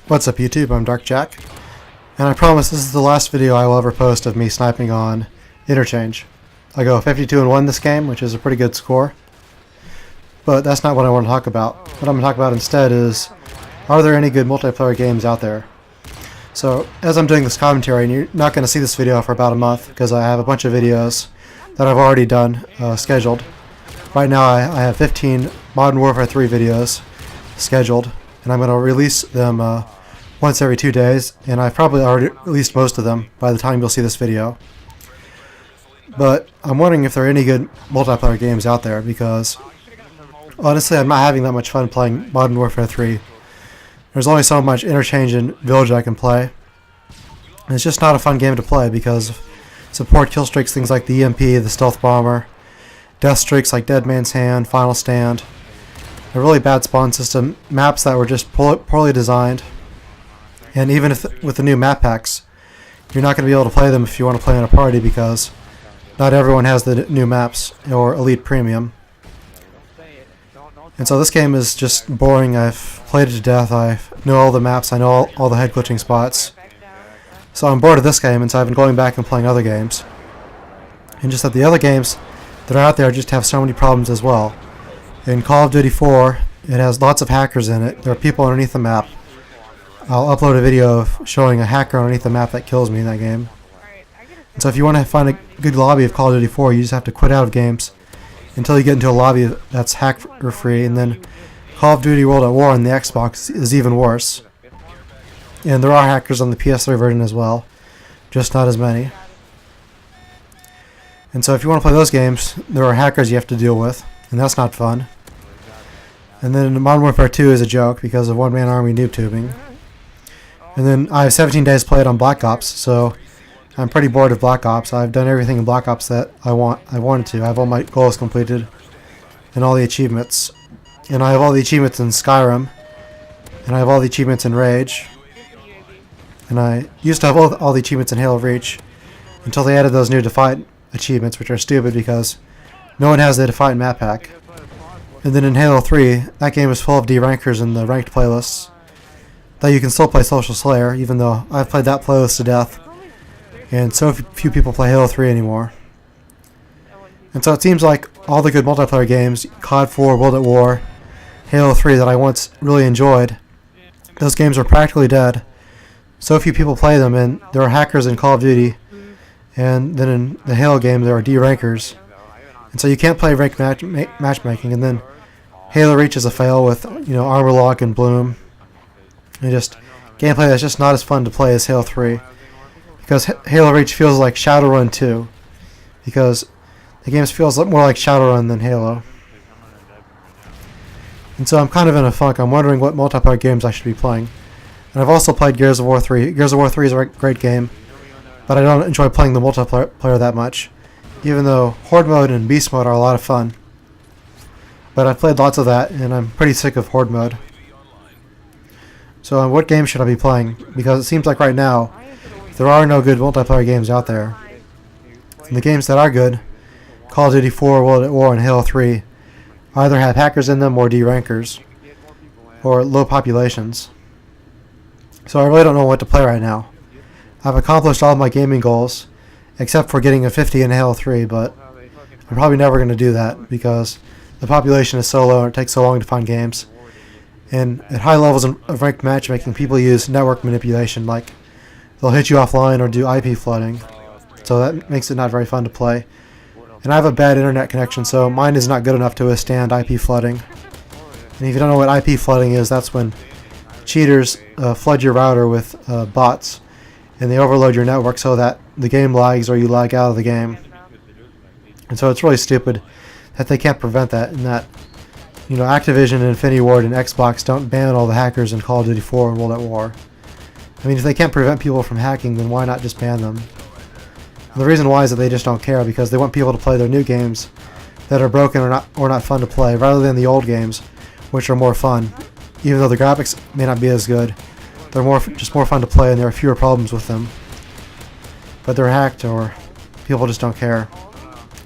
What's up YouTube, I'm Dark Jack, and I promise this is the last video I will ever post of me sniping on Interchange. I go 52-1 this game, which is a pretty good score, but that's not what I want to talk about. What I'm going to talk about instead is, are there any good multiplayer games out there? So, as I'm doing this commentary, and you're not going to see this video for about a month, because I have a bunch of videos that I've already done, scheduled. Right now I have 15 Modern Warfare 3 videos scheduled, and I'm going to release them once every 2 days, and I've probably already released most of them by the time you'll see this video. But I'm wondering if there are any good multiplayer games out there, because honestly I'm not having that much fun playing Modern Warfare 3. There's only so much Interchange and Village I can play, and it's just not a fun game to play because of support kill streaks, things like the EMP, the Stealth Bomber, death streaks like Dead Man's Hand, Final Stand, a really bad spawn system, maps that were just poorly designed, and even if with the new map packs, you're not going to be able to play them if you want to play in a party because not everyone has the new maps or Elite Premium. And so this game is just boring. I've played it to death. I know all the maps. I know all the head glitching spots. So I'm bored of this game, and so I've been going back and playing other games. And just that the other games that are out there just have so many problems as well. In Call of Duty 4, it has lots of hackers in it. There are people underneath the map. I'll upload a video of showing a hacker underneath the map that kills me in that game. And so if you want to find a good lobby of Call of Duty 4, you just have to quit out of games until you get into a lobby that's hacker-free, and then Call of Duty World at War on the Xbox is even worse. And there are hackers on the PS3 version as well, just not as many. And so if you want to play those games, there are hackers you have to deal with, and that's not fun. And then Modern Warfare 2 is a joke because of one-man army noob tubing. And then I have 17 days played on Black Ops, so I'm pretty bored of Black Ops. I've done everything in Black Ops that I wanted to. I have all my goals completed and all the achievements. And I have all the achievements in Skyrim, and I have all the achievements in Rage. And I used to have all the achievements in Halo Reach until they added those new Defiant achievements, which are stupid because no one has the Defiant map pack. And then in Halo 3, that game is full of derankers in the ranked playlists. Though you can still play Social Slayer, even though I've played that playlist to death. And so few people play Halo 3 anymore. And so it seems like all the good multiplayer games, COD 4, World at War, Halo 3 that I once really enjoyed, those games are practically dead. So few people play them, and there are hackers in Call of Duty, and then in the Halo game there are derankers. And so you can't play ranked matchmaking, and then Halo Reach is a fail with, Armor Lock and Bloom. And just gameplay that's just not as fun to play as Halo 3. Because Halo Reach feels like Shadowrun 2. Because the game feels more like Shadowrun than Halo. And so I'm kind of in a funk. I'm wondering what multiplayer games I should be playing. And I've also played Gears of War 3. Gears of War 3 is a great game, but I don't enjoy playing the multiplayer that much. Even though Horde Mode and Beast Mode are a lot of fun. But I've played lots of that, and I'm pretty sick of Horde Mode. So what game should I be playing? Because it seems like right now, there are no good multiplayer games out there. And the games that are good, Call of Duty 4, World at War, and Halo 3, either have hackers in them or derankers, or low populations. So I really don't know what to play right now. I've accomplished all of my gaming goals, except for getting a 50 in Halo 3, but I'm probably never going to do that because the population is so low and it takes so long to find games. And at high levels of ranked matchmaking, people use network manipulation, like they'll hit you offline or do IP flooding. So that makes it not very fun to play. And I have a bad internet connection, so mine is not good enough to withstand IP flooding. And if you don't know what IP flooding is, that's when cheaters flood your router with bots, and they overload your network so that the game lags or you lag out of the game. And so it's really stupid that they can't prevent that, and that Activision and Infinity Ward and Xbox don't ban all the hackers in Call of Duty 4 and World at War. I mean, if they can't prevent people from hacking, then why not just ban them? And the reason why is that they just don't care, because they want people to play their new games that are broken or not fun to play, rather than the old games, which are more fun. Even though the graphics may not be as good, they're just more fun to play, and there are fewer problems with them. But they're hacked, or people just don't care.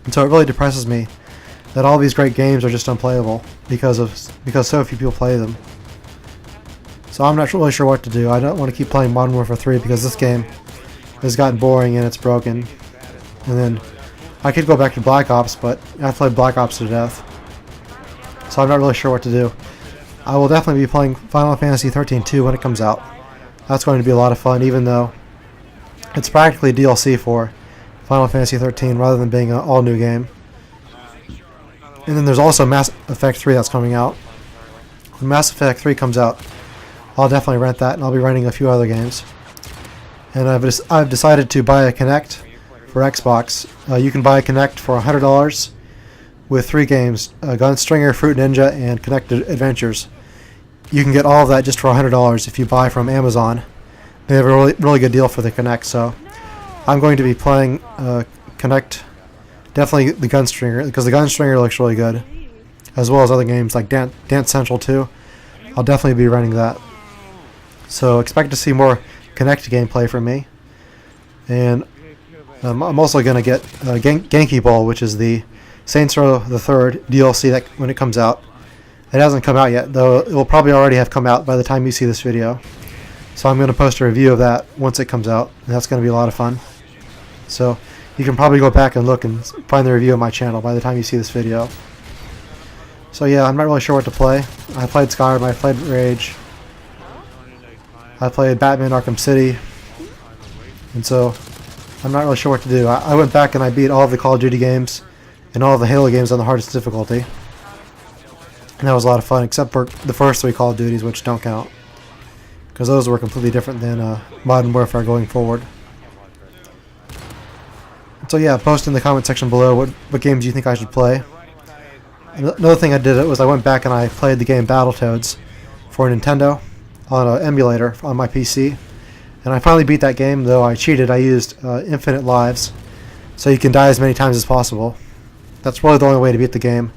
And so it really depresses me that all these great games are just unplayable because so few people play them. So I'm not really sure what to do. I don't want to keep playing Modern Warfare 3 because this game has gotten boring and it's broken. And then I could go back to Black Ops, but I've played Black Ops to death. So I'm not really sure what to do. I will definitely be playing Final Fantasy 13 2 when it comes out. That's going to be a lot of fun, even though it's practically DLC for Final Fantasy 13 rather than being an all-new game. And then there's also Mass Effect 3 that's coming out. When Mass Effect 3 comes out, I'll definitely rent that, and I'll be renting a few other games. And I've decided to buy a Kinect for Xbox. You can buy a Kinect for $100 with 3 games, Gunstringer, Fruit Ninja, and Kinect Adventures. You can get all of that just for $100 if you buy from Amazon. They have a really good deal for the Kinect, so I'm going to be playing Kinect, definitely the Gunstringer, because the Gunstringer looks really good, as well as other games like Dance Central 2. I'll definitely be running that. So expect to see more Kinect gameplay from me. And I'm also going to get Genki Ball, which is the Saints Row the Third DLC that when it comes out. It hasn't come out yet, though it will probably already have come out by the time you see this video. So I'm going to post a review of that once it comes out, and that's going to be a lot of fun. So you can probably go back and look and find the review on my channel by the time you see this video. So yeah, I'm not really sure what to play. I played Skyrim, I played Rage, I played Batman Arkham City, and so I'm not really sure what to do. I went back and I beat all of the Call of Duty games and all of the Halo games on the hardest difficulty. And that was a lot of fun, except for the first 3 Call of Duties, which don't count, because those were completely different than Modern Warfare going forward. So yeah, post in the comment section below what games you think I should play. Another thing I did was I went back and I played the game Battletoads for Nintendo on an emulator on my PC. And I finally beat that game, though I cheated. I used infinite lives, so you can die as many times as possible. That's really the only way to beat the game,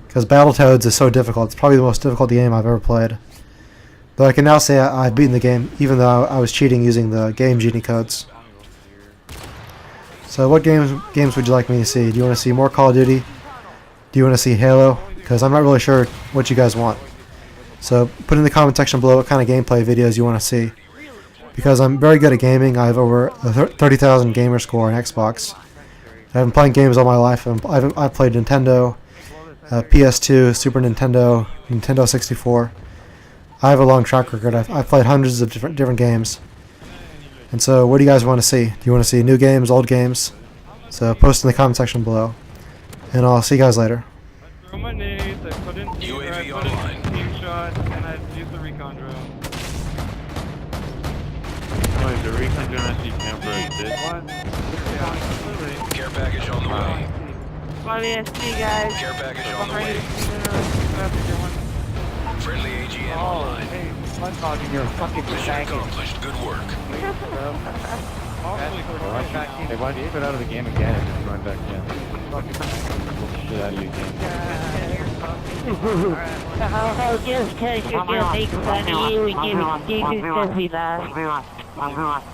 because Battletoads is so difficult. It's probably the most difficult game I've ever played. Though I can now say I've beaten the game, even though I was cheating using the Game Genie codes. So what games would you like me to see? Do you want to see more Call of Duty? Do you want to see Halo? Because I'm not really sure what you guys want. So put in the comment section below what kind of gameplay videos you want to see. Because I'm very good at gaming. I have over a 30,000 gamer score on Xbox. I've been playing games all my life. I've played Nintendo, PS2, Super Nintendo, Nintendo 64. I have a long track record. I've played hundreds of different games. And so what do you guys want to see? Do you want to see new games, old games? So post in the comment section below. And I'll see you guys later. UAV online. And I used the recon drone. Wait, the recon drone actually camera did one? Yeah, Care package on the way. Guys. Care package on the way. Friendly AGM online. Hey, SpongeBob, you're a fucking Mission faggot. accomplished. Good work. Hey, why'd you put out of the game again and then run back in? Shit out of you again. Oh, just because you're gonna make fun of you and give excuses because we lost.